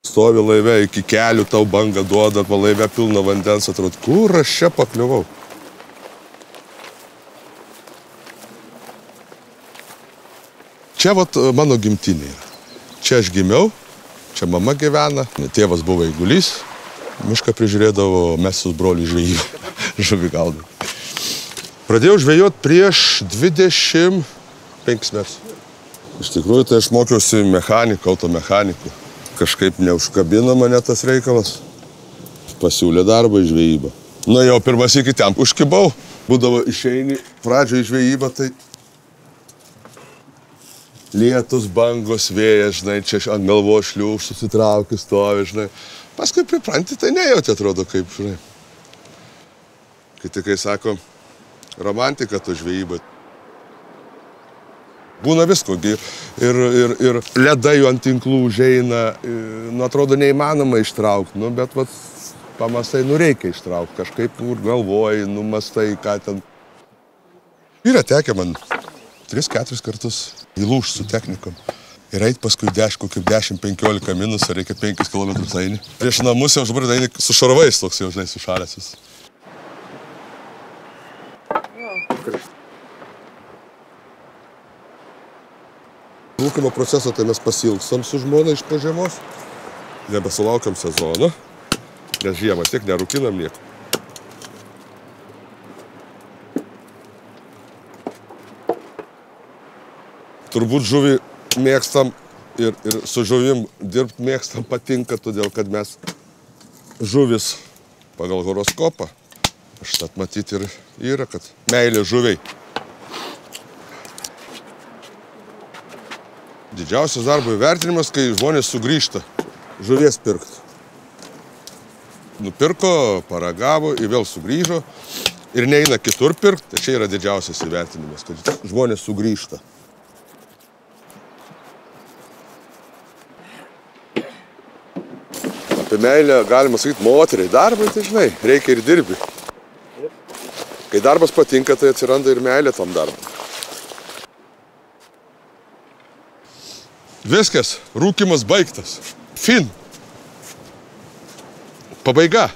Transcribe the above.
Stovi laive iki kelių, tau banga duoda, laive pilna vandens, atrodo, kur aš čia pakliuvau? Čia vat mano gimtinė yra. Čia aš gimiau, čia mama gyvena, tėvas buvo eigulys, mišką prižiūrėdavo, mes su broliu žuvį gaudėm. Pradėjau žvejot prieš 25 metus. Iš tikrųjų, tai aš mokiausi mechaniką, automechaniką. Kažkaip neužkabino mane tas reikalas. Pasiūlė darbą į žvejybą. Nuėjau pirmas iki ten, užkibau. Būdavo išeini pradžioje į žvejybą, tai lietus, bangos, vėjas, žinai, čia ant galvos šliūš, susitrauki, stovi, žinai. Paskui pripranti, tai nejauti, atrodo, kaip, žinai. Kai sako, romantika to žvejyba. Būna visko, ir ledai ant tinklų užeina, nu, atrodo, neįmanoma ištraukti, nu, bet, vat, pamastai, nu, reikia ištraukti, kažkaip galvoji, numastai, ką ten. Yra tekę man 3-4 kartus įlūžti su technikom. Ir eit paskui kokį 10-15 minusą, reikia 5 km eini. Prieš namus jau žabar eini su šarvais toks jau, žinai, sušalęs vis. Rūkymo procesą tai mes pasilgstam su žmona iš po žiemos. Nebesulaukiam sezono, nes žiemą tiek nerūkinam nieko. Turbūt žuvį mėgstam ir su žuvim dirbti mėgstam patinka, todėl kad mes žuvis pagal horoskopą, štat matyti ir yra, kad meilė žuviai. Didžiausias darbo įvertinimas, kai žmonės sugrįžta žuvies pirkti. Nupirko, paragavo ir vėl sugrįžo ir neina kitur pirkti. Tai čia yra didžiausias įvertinimas, kad žmonės sugrįžta. Apie meilę galima sakyti moteriai. Darbą, tai žinai, reikia ir dirbi. Kai darbas patinka, tai atsiranda ir meilė tam darbui. Viskas, rūkymas baigtas. Fin. Pabaiga.